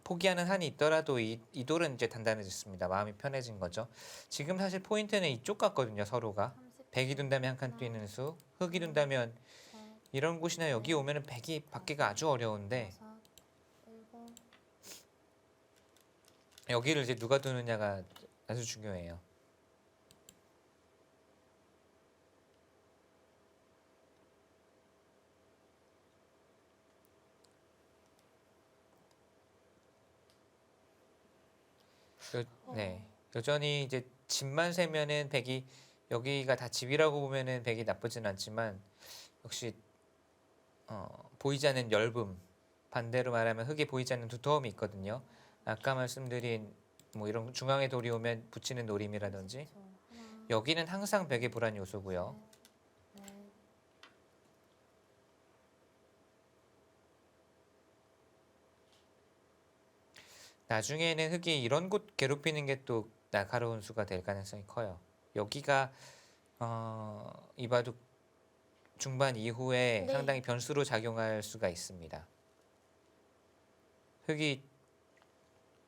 포기하는 한이 있더라도 이 돌은 이제 단단해졌습니다. 마음이 편해진 거죠. 지금 사실 포인트는 이쪽 같거든요. 서로가 30초. 백이 둔다면 한 칸 뛰는 수, 흑이 둔다면 셋, 이런 곳이나 여기 오면은 백이 받기가 아주 어려운데 여섯, 일곱. 여기를 이제 누가 두느냐가 아주 중요해요. 네, 여전히 이제 집만 세면은 백이 여기가 다 집이라고 보면은 백이 나쁘진 않지만 역시 보이지 않는 엷음 반대로 말하면 흙에 보이지 않는 두터움이 있거든요. 아까 말씀드린 뭐 이런 중앙에 돌이 오면 붙이는 노림이라든지 10초. 하나, 여기는 항상 백의 불안 요소고요. 넷, 나중에는 흙이 이런 곳 괴롭히는 게 또 날카로운 수가 될 가능성이 커요. 여기가 이바둑 중반 이후에 네. 상당히 변수로 작용할 수가 있습니다. 흙이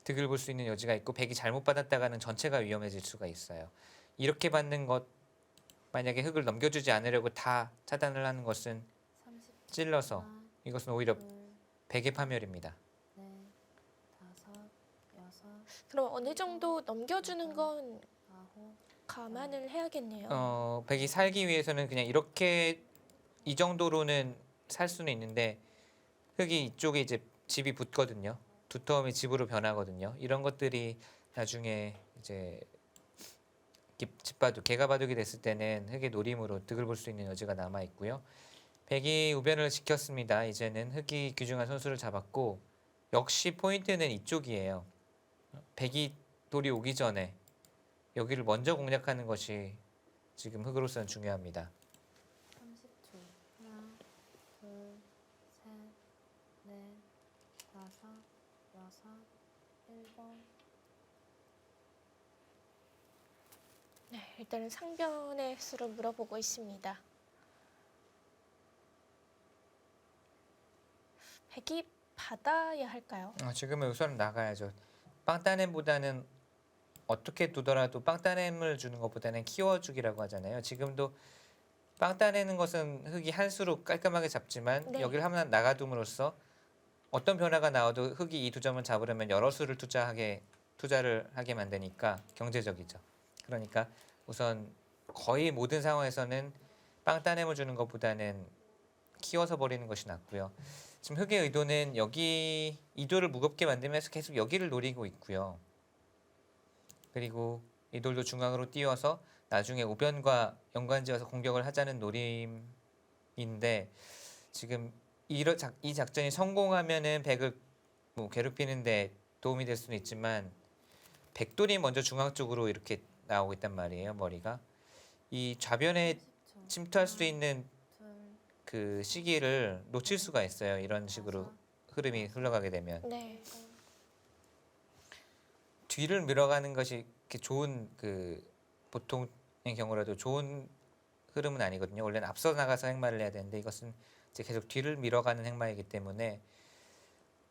득을 볼 수 있는 여지가 있고 백이 잘못 받았다가는 전체가 위험해질 수가 있어요. 이렇게 받는 것 만약에 흙을 넘겨주지 않으려고 다 차단을 하는 것은 30초. 찔러서 하나, 이것은 오히려 둘, 백의 파멸입니다. 넷, 다섯, 여섯, 그럼 어느 정도 넘겨주는 건 아홉. 감안을 해야겠네요. 백이 살기 위해서는 그냥 이렇게 이 정도로는 살 수는 있는데 흙이 이쪽에 이제 집이 붙거든요. 두터움이 집으로 변하거든요. 이런 것들이 나중에 이제 집바둑, 개가바둑이 됐을 때는 흙의 노림으로 득을 볼 수 있는 여지가 남아 있고요. 백이 우변을 지켰습니다. 이제는 흙이 귀중한 선수를 잡았고 역시 포인트는 이쪽이에요. 백이 돌이 오기 전에 여기를 먼저 공략하는 것이 지금 흙으로서는 중요합니다. 30초. 하나, 둘, 셋, 넷, 다섯, 여섯, 일곱. 네, 일단은 상변의 수를 물어보고 있습니다. 백이 받아야 할까요? 지금은 우선 나가야죠. 빵따냄보다는 어떻게 두더라도 빵따냄을 주는 것보다는 키워주기라고 하잖아요. 지금도 빵 따내는 것은 흙이 한 수로 깔끔하게 잡지만 네. 여기를 하나 나가둠으로써 어떤 변화가 나와도 흙이 이 두 점을 잡으려면 여러 수를 투자를 하게 만드니까 경제적이죠. 그러니까 우선 거의 모든 상황에서는 빵 따냄을 주는 것보다는 키워서 버리는 것이 낫고요. 지금 흙의 의도는 여기 이돌을 무겁게 만들면서 계속 여기를 노리고 있고요. 그리고 이 돌도 중앙으로 띄워서 나중에 우변과 연관지어서 공격을 하자는 노림인데 지금 이 작전이 성공하면은 백을 뭐 괴롭히는데 도움이 될 수는 있지만 백돌이 먼저 중앙 쪽으로 이렇게 나오고 있단 말이에요. 머리가 이 좌변에 30초. 침투할 수 있는 둘, 그 시기를 놓칠 수가 있어요. 이런 식으로 흐름이 흘러가게 되면 네. 뒤를 밀어가는 것이 이렇게 좋은 그 보통의 경우라도 좋은 흐름은 아니거든요. 원래는 앞서 나가서 행마를 해야 되는데 이것은 이제 계속 뒤를 밀어가는 행마이기 때문에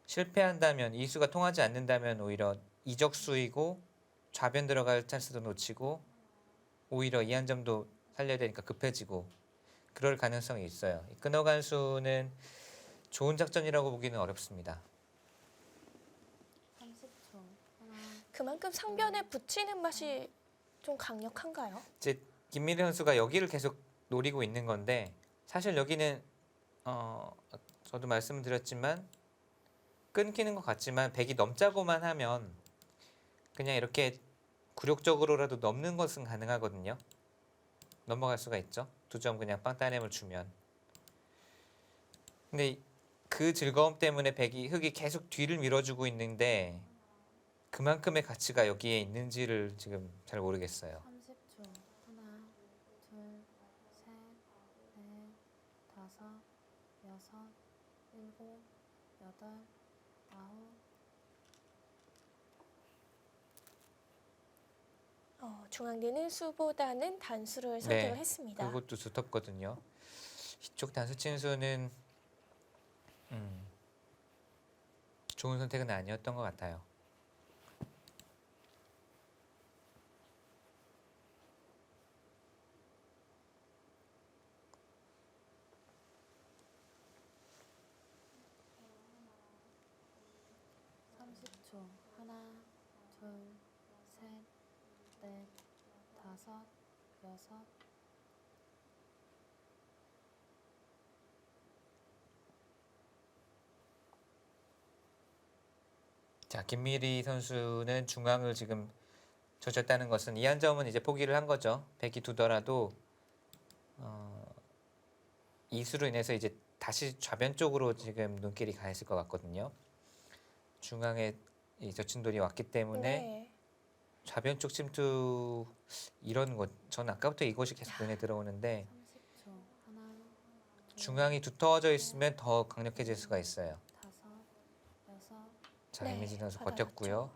실패한다면 이수가 통하지 않는다면 오히려 이적수이고 좌변 들어갈 찬스도 놓치고 오히려 이 한 점도 살려야 되니까 급해지고 그럴 가능성이 있어요. 이 끊어간 수는 좋은 작전이라고 보기는 어렵습니다. 30초. 하나, 그만큼 상변에 붙이는 맛이 좀 강력한가요? 이제 김민희 선수가 여기를 계속 노리고 있는 건데 사실 여기는 저도 말씀드렸지만 끊기는 것 같지만 백이 넘자고만 하면 그냥 이렇게 굴욕적으로라도 넘는 것은 가능하거든요. 넘어갈 수가 있죠. 두 점 그냥 빵 따냄을 주면. 근데 그 즐거움 때문에 흙이 계속 뒤를 밀어주고 있는데 그만큼의 가치가 여기에 있는지를 지금 잘 모르겠어요. 30초. 하나, 둘, 셋, 넷, 다섯, 여섯, 일곱, 여덟, 아홉. 중앙대는 수보다는 단수를 선택을 네, 했습니다. 그것도 두텁거든요. 이쪽 단수 친수는 좋은 선택은 아니었던 것 같아요. 하나, 둘, 셋, 넷, 다섯, 여섯. 자, 김미리 선수는 중앙을 지금 젖었다는 것은 이 한 점은 이제 포기를 한 거죠. 백이 두더라도 이수로 인해서 이제 다시 좌변 쪽으로 지금 눈길이 가 있을 것 같거든요. 중앙에 이 젖힌돌이 왔기 때문에 네. 좌변 쪽 침투 이런 것 저는 아까부터 이것이 계속 눈에 들어오는데 30초. 하나, 둘, 중앙이 두터워져 있으면 더 강력해질 수가 있어요. 다섯, 여섯. 자, 네, 이민진 선수 받아놨죠. 버텼고요.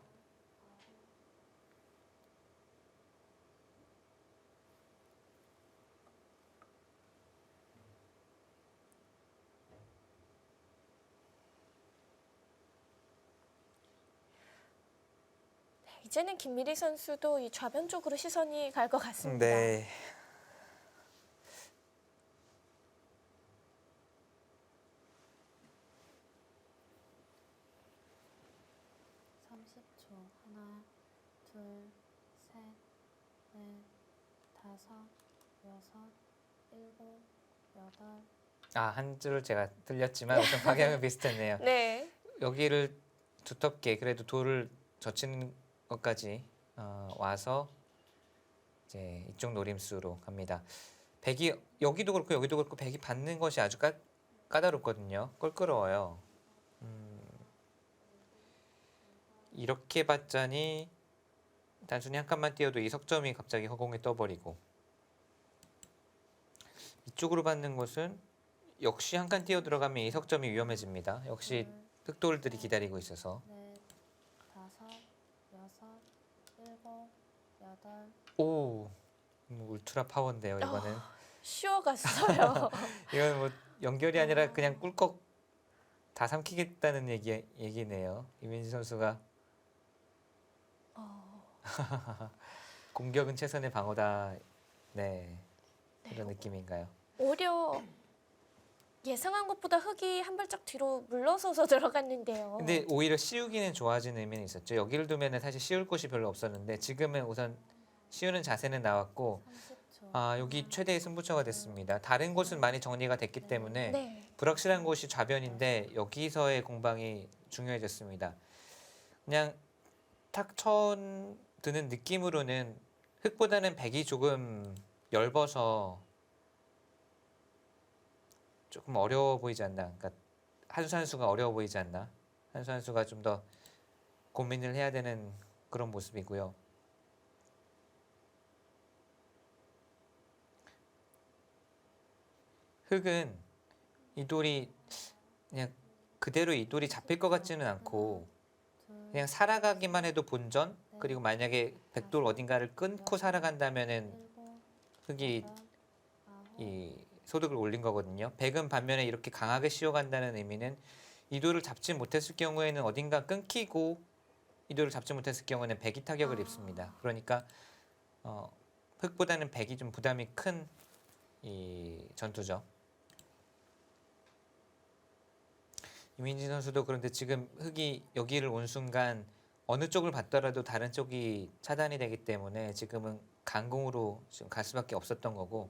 이제는 김미리 선수도 이 좌변 쪽으로 시선이 갈 것 같습니다. 네. 하나, 둘, 셋, 넷, 다섯, 여섯, 일곱, 여덟. 한 줄 제가 틀렸지만 우선 방향은 비슷했네요. 네. 여기를 두텁게 그래도 돌을 젖히는 것까지 와서 이제 이쪽 노림수로 갑니다. 백이 여기도 그렇고 백이 받는 것이 아주 까다롭거든요. 껄끄러워요. 이렇게 받자니 단순히 한 칸만 띄어도 이 석점이 갑자기 허공에 떠버리고 이쪽으로 받는 것은 역시 한 칸 띄어 들어가면 이 석점이 위험해집니다. 역시 흑돌들이 기다리고 있어서 넷, 다섯, 여섯, 일곱, 여덟. 오 울트라 파워인데요 이거는. 쉬어갔어요. 이건 뭐 연결이 아니라 그냥 꿀꺽 다 삼키겠다는 얘기네요. 이민지 선수가 공격은 최선의 방어다. 네, 그런 느낌인가요? 오히려 예상한 것보다 흙이 한 발짝 뒤로 물러서서 들어갔는데요. 근데 오히려 씌우기는 좋아지는 의미는 있었죠. 여기를 두면은 사실 씌울 곳이 별로 없었는데 지금은 우선 씌우는 자세는 나왔고 30초. 아 여기 최대의 승부처가 됐습니다. 다른 곳은 많이 정리가 됐기 때문에 네. 불확실한 곳이 좌변인데 여기서의 공방이 중요해졌습니다. 그냥 탁 처음 드는 느낌으로는 흙보다는 백이 조금 엷어서 조금 어려워 보이지 않나. 그러니까 한수 한 수가 어려워 보이지 않나. 한수 한 수가 좀 더 고민을 해야 되는 그런 모습이고요. 흙은 이 돌이 그냥 그대로 이 돌이 잡힐 것 같지는 않고 그냥 살아가기만 해도 본전 그리고 만약에 백돌 어딘가를 끊고 살아간다면은 흙이 이 소득을 올린 거거든요. 백은 반면에 이렇게 강하게 씌워간다는 의미는 이 돌을 잡지 못했을 경우에는 어딘가 끊기고 이 돌을 잡지 못했을 경우에는 백이 타격을 입습니다. 그러니까 흙보다는 백이 좀 부담이 큰 이 전투죠. 이민지 선수도 그런데 지금 흙이 여기를 온 순간 어느 쪽을 봤더라도 다른 쪽이 차단이 되기 때문에 지금은 강공으로 지금 갈 수밖에 없었던 거고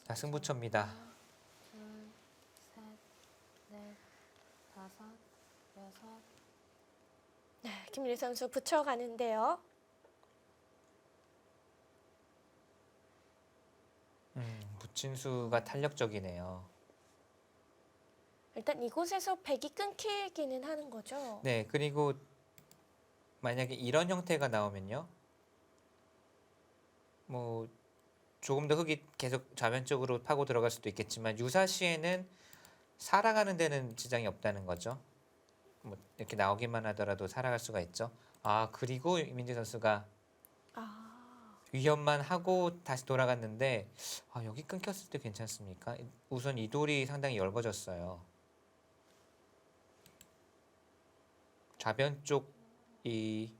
자 승부처입니다. 둘, 셋, 넷, 다섯, 여섯. 네, 김민희 선수 붙여가는데요. 무친수가 탄력적이네요. 일단 이곳에서 백이 끊기기는 하는 거죠. 네, 그리고 만약에 이런 형태가 나오면요. 뭐 조금 더 흙이 계속 좌변 쪽으로 파고 들어갈 수도 있겠지만 유사시에는 살아가는 데는 지장이 없다는 거죠. 뭐 이렇게 나오기만 하더라도 살아갈 수가 있죠. 아, 그리고 이민지 선수가 위협만 하고 다시 돌아갔는데 아, 여기 끊겼을 때 괜찮습니까? 우선 이 돌이 상당히 엷어졌어요. 좌변 쪽 이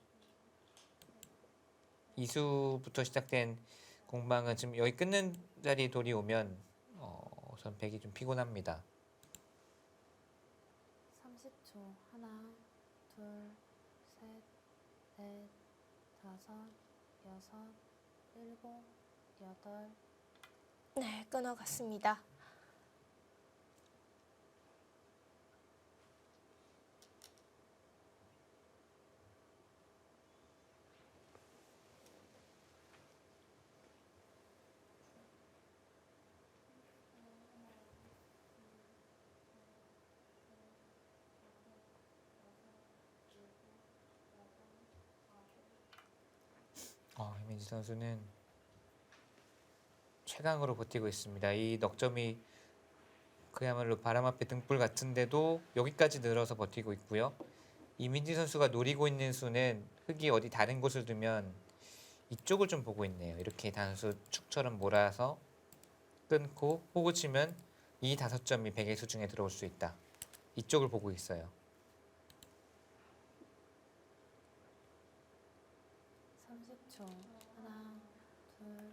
이수부터 시작된 공방은 지금 여기 끊는 자리 돌이 오면 우선 백이 좀 피곤합니다. 30초. 하나, 둘, 셋, 넷, 다섯, 여섯, 일곱, 여덟. 네, 끊어갔습니다. 이민지 선수는 최강으로 버티고 있습니다. 이 넉점이 그야말로 바람 앞에 등불 같은데도 여기까지 늘어서 버티고 있고요. 이민지 선수가 노리고 있는 수는 흙이 어디 다른 곳을 두면 이쪽을 좀 보고 있네요. 이렇게 단수 축처럼 몰아서 끊고 호구 치면 이 5점이 백의 수 중에 들어올 수 있다. 이쪽을 보고 있어요. 30초. 하나, 둘,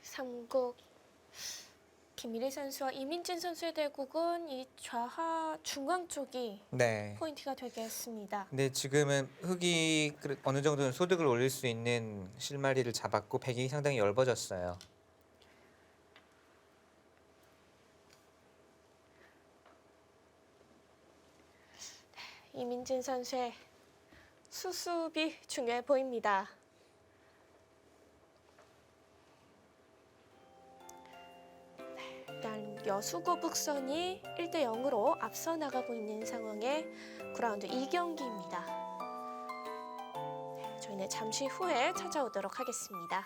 삼국 김민희 선수와 이민진 선수의 대국은 이 좌하 중앙 쪽이 네. 포인트가 되겠습니다. 근데 지금은 흙이 어느 정도는 소득을 올릴 수 있는 실마리를 잡았고 백이 상당히 엷어졌어요. 이민진 선수의 수습이 중요해 보입니다. 일단 여수거북선이 1대0으로 앞서 나가고 있는 상황의 9라운드 2경기입니다. 저희는 잠시 후에 찾아오도록 하겠습니다.